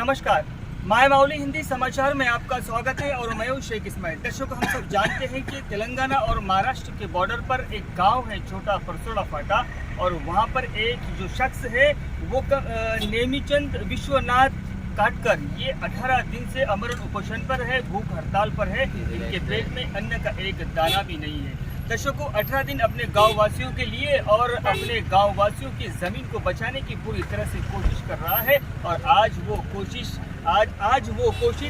नमस्कार, माय माउली हिंदी समाचार में आपका स्वागत है और मैं हूं शेख इस्माइल। दर्शकों, हम सब जानते हैं कि तेलंगाना और महाराष्ट्र के बॉर्डर पर एक गांव है छोटा परसोड़ा फाटा, और वहां पर एक जो शख्स है वो नेमीचंद विश्वनाथ काटकर ये 18 दिन से अमरण उपोषण पर है, भूख हड़ताल पर है। इनके पेट में अन्न का एक दाना भी नहीं है। दर्शकों, 18 दिन अपने गाँव वासियों के लिए और अपने गाँव वासियों की ज़मीन को बचाने की पूरी तरह से कोशिश कर रहा है, और आज वो कोशिश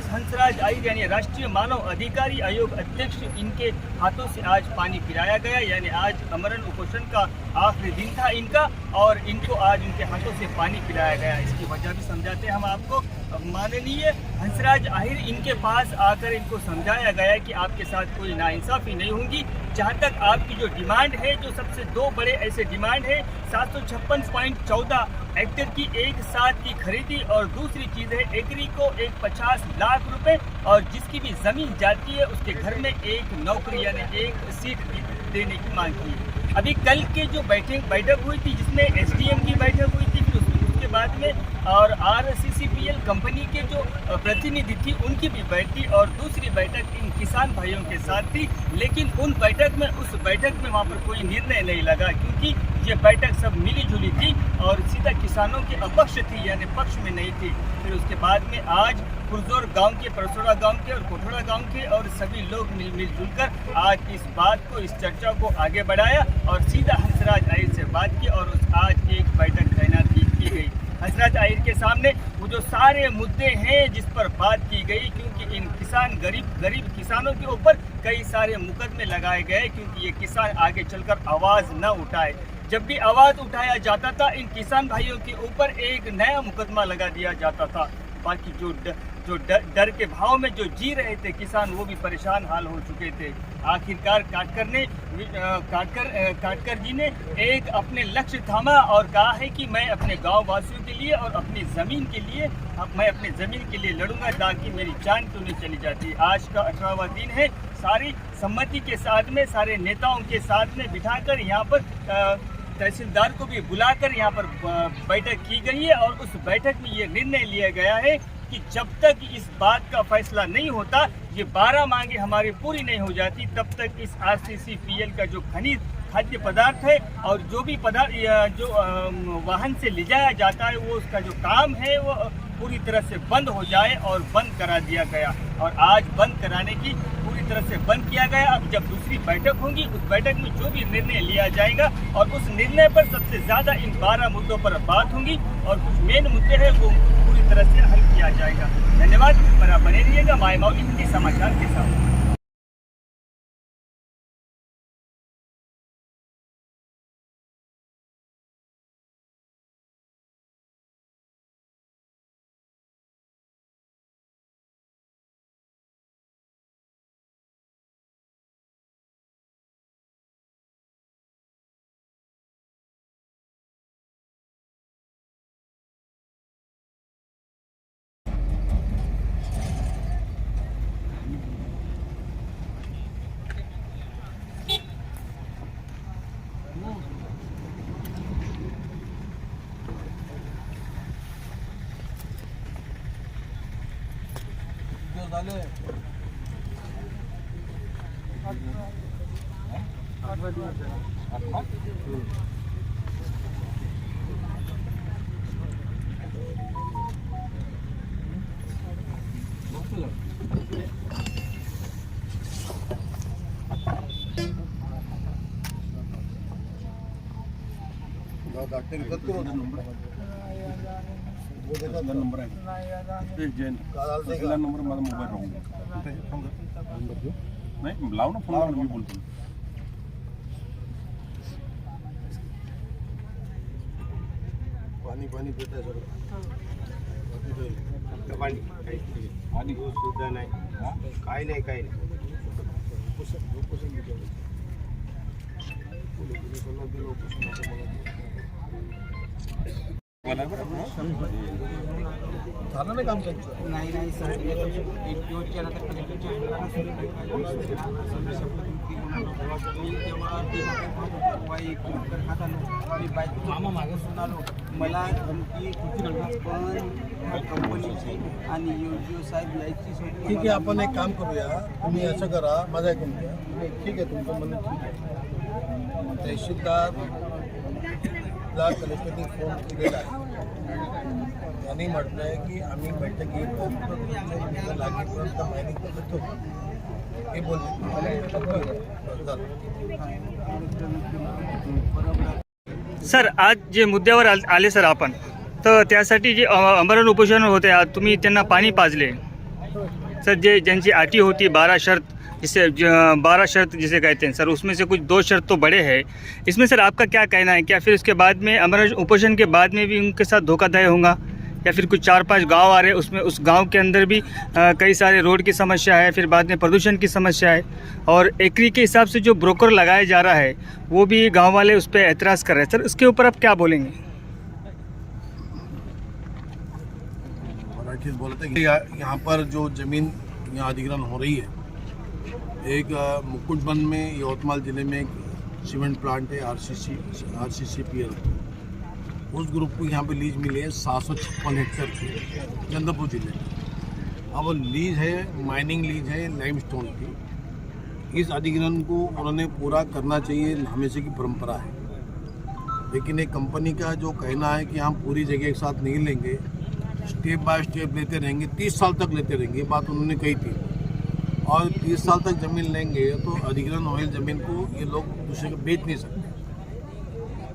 हंसराज आहिर यानी राष्ट्रीय मानव अधिकारी आयोग अध्यक्ष, इनके हाथों से आज पानी पिलाया गया। यानी आज अमरण उपोषण का आखिरी दिन था इनका, और इनको आज उनके हाथों से पानी पिलाया गया। इसकी वजह भी समझाते हैं हम आपको। माननीय हंसराज आहिर, इनके पास आकर इनको समझाया गया कि आपके साथ कोई नाइंसाफ़ी नहीं होगी। जहाँ तक आपकी जो डिमांड है, जो सबसे दो बड़े ऐसे डिमांड है, 756.14 हेक्टेयर की एक साथ की खरीदी, और दूसरी चीज़ है एकरी को एक 50 लाख रुपए, और जिसकी भी ज़मीन जाती है उसके घर में एक नौकरी यानी एक सीट देने की मांग की। अभी कल के जो बैठक हुई थी, जिसमें SDM की बैठक हुई थी, उसके बाद में और RCCPL कंपनी के जो प्रतिनिधि थी उनकी भी बैठी, और दूसरी बैठक इन किसान भाइयों के साथ थी। लेकिन उस बैठक में वहाँ पर कोई निर्णय नहीं लगा, क्योंकि ये बैठक सब मिली जुली थी और सीधा किसानों के अपक्ष थी, यानी पक्ष में नहीं थी। फिर उसके बाद में आज पुरजोर गांव के, परसोड़ा गांव के और कोठोड़ा गांव के और सभी लोग मिलजुल कर आज इस बात को, इस चर्चा को आगे बढ़ाया और सीधा हंसराज आहिर से बात की, और आज एक बैठक तैनात की गई। हंसराज आहिर के सामने वो जो सारे मुद्दे हैं जिस पर बात की गई, क्योंकि इन गरीब किसानों के ऊपर कई सारे मुकदमे लगाए गए, क्योंकि ये किसान आगे चलकर आवाज़ न उठाए। जब भी आवाज़ उठाया जाता था, इन किसान भाइयों के ऊपर एक नया मुकदमा लगा दिया जाता था। बाकी जो डर के भाव में जो जी रहे थे किसान, वो भी परेशान हाल हो चुके थे। आखिरकार काटकर जी ने एक अपने लक्ष्य थामा और कहा है कि मैं अपने गांव वासियों के लिए और अपनी ज़मीन के लिए लड़ूंगा, ताकि मेरी जान क्यों नहीं चली जाती। आज का 18वां दिन है। सारी सम्मति के साथ में, सारे नेताओं के साथ में बिठाकर यहाँ पर तहसीलदार को भी बुलाकर यहाँ पर बैठक की गई है, और उस बैठक में ये निर्णय लिया गया है कि जब तक इस बात का फैसला नहीं होता, ये 12 मांगे हमारी पूरी नहीं हो जाती, तब तक इस RCCPL का जो खाद्य पदार्थ है और जो भी पदार्थ जो वाहन से ले जाया जाता है, वो उसका जो काम है वो पूरी तरह से बंद हो जाए, और बंद करा दिया गया। और आज बंद कराने की पूरी तरह से बंद किया गया। अब जब दूसरी बैठक होगी, उस बैठक में जो भी निर्णय लिया जाएगा, और उस निर्णय पर सबसे ज़्यादा इन 12 मुद्दों पर बात होगी, और कुछ मेन मुद्दे हैं वो पूरी तरह से हल किया जाएगा। धन्यवाद। पर आप बने रहिएगा माय माउली हिंदी समाचार के साथ। नंबर है नंबर माझा मोबाईल राहून नाही लाव ना फोन, मी बोलतो। पाणी पित आहे सर, पाणी सुद्धा नाही, काही नाही। मला झालं नाही काम त्यांचं. नाही सर, एक दिवस केला तर कलेक्टरच्या हँडला तेव्हा एक किलोमीटर खात आलो, मी बाईक मामा मागे सुनालो, मला धमकी पण कंपनीची आणि योजना साहेब यायची. ठीक आहे, आपण एक काम करूया, तुम्ही असं करा, माझं ऐकून घ्या. ठीक आहे, तुमचं म्हणणं ठीक आहे. तहसीलदारला कलेक्टरने फोन केलेला आहे. त्यांनी म्हटलं आहे की आम्ही बैठक घेऊन लागेपर्यंत मायनिंग करत होतो हे बोलले. सर आज जे मुद्द्यावर आले सर आपण, तर त्यासाठी जे आमरण उपोषण होते आज तुम्ही त्यांना पाणी पाजले सर, जे ज्यांची अटी होती 12 शर्त, जिसे 12 शर्त जिसे कहते हैं सर, उसमें से कुछ 2 शर्त तो बड़े हैं. इसमें सर आपका क्या कहना है? क्या फिर उसके बाद में आमरण उपोषण के बाद में भी उनके साथ धोखाधड़ी होगा, या फिर कुछ 4-5 गांव आ रहे हैं, उसमें उस गांव के अंदर भी कई सारे रोड की समस्या है, फिर बाद में प्रदूषण की समस्या है, और एकरी के हिसाब से जो ब्रोकर लगाया जा रहा है वो भी गांव वाले उस पर एतराज़ कर रहे हैं. सर उसके ऊपर आप क्या बोलेंगे? मराठीत बोलते हैं यहाँ पर जो ज़मीन यहाँ अधिग्रहण हो रही है, एक मुकुटबंद में यवतमाल ज़िले में एक सीमेंट प्लांट है RCCPL, उस ग्रुप को यहाँ पे लीज मिली है 756 हेक्टेयर की चंद्रपुर जिले में. अब लीज है, माइनिंग लीज है लाइमस्टोन की. इस अधिग्रहण को उन्होंने पूरा करना चाहिए, हमेशा की परंपरा है. लेकिन एक कंपनी का जो कहना है कि हम पूरी जगह एक साथ नहीं लेंगे, स्टेप बाय स्टेप लेते रहेंगे, 30 साल तक लेते रहेंगे, ये बात उन्होंने कही थी. और 30 साल तक ज़मीन लेंगे तो अधिग्रहण हुई ज़मीन को ये लोग दूसरे को बेच नहीं सकते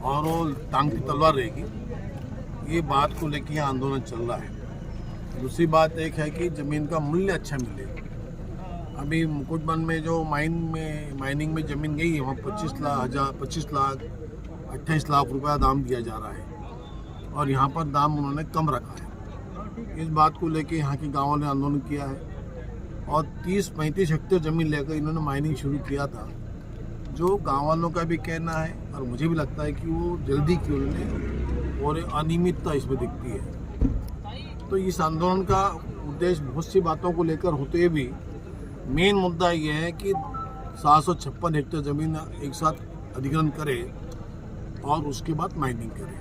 और वो टांग की तलवार रहेगी. ये बात को लेकर यहाँ आंदोलन चल रहा है. दूसरी बात एक है कि ज़मीन का मूल्य अच्छा मिले. अभी मुकुटबंद में जो माइनिंग में ज़मीन गई है वहाँ 25 लाख 28 लाख रुपया दाम दिया जा रहा है, और यहाँ पर दाम उन्होंने कम रखा है. इस बात को लेकर यहाँ के गाँवों ने आंदोलन किया है और 30-35 हेक्टेयर ज़मीन लेकर इन्होंने माइनिंग शुरू किया था, जो गाँव वालों का भी कहना है और मुझे भी लगता है कि वो जल्दी की उन्होंने, और अनियमितता इसमें दिखती है. तो इस आंदोलन का उद्देश्य बहुत सी बातों को लेकर होते भी मेन मुद्दा ये है कि 756 हेक्टेयर ज़मीन एक साथ अधिग्रहण करे और उसके बाद माइनिंग करे.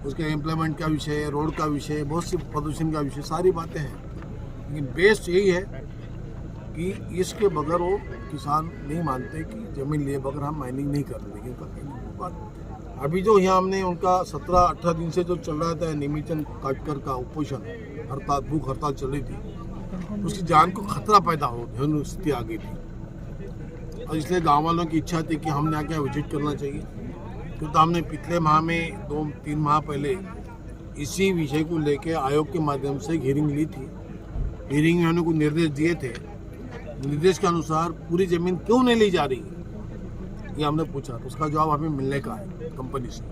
उसके एम्प्लॉयमेंट का विषय, रोड का विषय, बहुत सी प्रदूषण का विषय, सारी बातें हैं. लेकिन बेस्ट यही है कि इसके बगैर वो किसान नहीं मानते कि ज़मीन लिए बगैर हम माइनिंग नहीं कर देंगे. अभी जो यहाँ हमने उनका 17-18 दिन से जो चल रहा था निमिचन काटकर का उपोषण, हड़ताल, भूख हड़ताल चल रही थी, उसकी जान को खतरा पैदा होने स्थिति आ गई थी. और इसलिए गाँव वालों की इच्छा थी कि हमने आके विजिट करना चाहिए, क्योंकि हमने पिछले माह में 2-3 माह पहले इसी विषय को लेकर आयोग के माध्यम से हियरिंग ली थी. हियरिंग में उन्होंने कुछ निर्देश दिए थे. निर्देश के अनुसार पूरी ज़मीन क्यों नहीं ली जा रही, ये हमने पूछा, तो उसका जवाब हमें मिलने का है कंपनी से.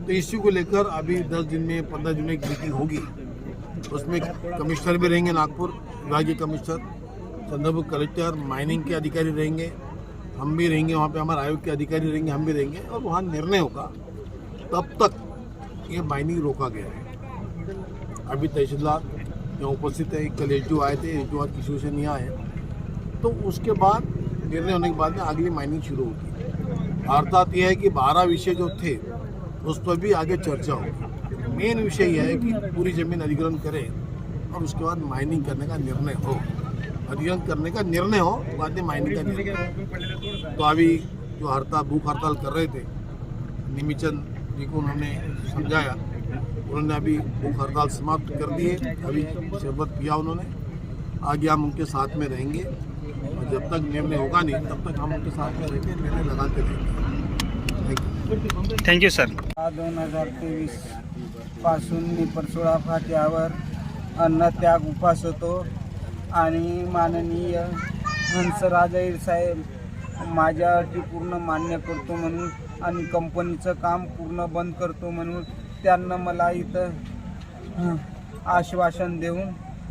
तो इश्यू को लेकर अभी 10 दिन में 15 दिन में एक मीटिंग होगी. उसमें कमिश्नर भी रहेंगे, नागपुर विभागीय कमिश्नर, चंद्रपुर कलेक्टर, माइनिंग के अधिकारी रहेंगे, हम भी रहेंगे वहाँ पे, हमारे आयोग के अधिकारी रहेंगे, हम भी रहेंगे, और वहाँ निर्णय होगा. तब तक ये माइनिंग रोका गया है. अभी तहसीलदार यहाँ उपस्थित है, कल SDO आए थे, SDO आज किसी से नहीं आए, तो उसके बाद निर्णय होने के बाद में अगली माइनिंग शुरू होगी. अर्थात यह है कि 12 विषय जो थे उस पर भी आगे चर्चा होगी. मेन विषय यह है कि पूरी ज़मीन अधिग्रहण करें और उसके बाद माइनिंग करने का निर्णय हो, अधिग्रहण करने का निर्णय हो, बाद में माइनिंग का निर्णय. तो अभी जो भूख हड़ताल कर रहे थे, निमिचन जी को उन्होंने समझाया, उन्होंने अभी भूख हड़ताल समाप्त कर दी है. अभी शरबत पिया उन्होंने. आगे हम उनके साथ में रहेंगे और जब तक निर्णय होगा नहीं तब तक हम उनके साथ में रहेंगे, निर्णय लगाते रहेंगे. Thank you sir. 2023 पासून मी परसोळा फाट्यावर अन्नत्याग उपास होतो आणि माननीय हंसराज अहिर साहेब माझ्या अटी पूर्ण मान्य करतो म्हणून आणि कंपनीचं काम पूर्ण बंद करतो म्हणून त्यांना मला इथं आश्वासन देऊन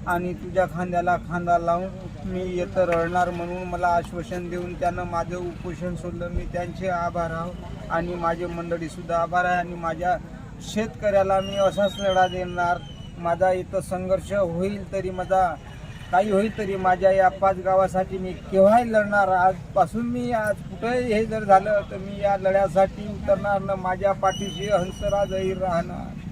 आणि तुझ्या खांद्याला खांदा लावून मी येतं रडणार म्हणून मला आश्वासन देऊन त्यानं माझं उपोषण सोडलं. मी त्यांचे आभार आहो आणि माझे मंडळीसुद्धा आभार आहे. आणि माझ्या शेतकऱ्याला मी असाच लढा देणार माझा इथं संघर्ष होईल तरी माझा काही होईल तरी माझ्या या 5 गावासाठी मी केव्हाही लढणार. आजपासून मी आज कुठेही हे जर झालं तर मी या लढ्यासाठी उतरणार. माझ्या पाठीशी हंसराज अहिर राहणार.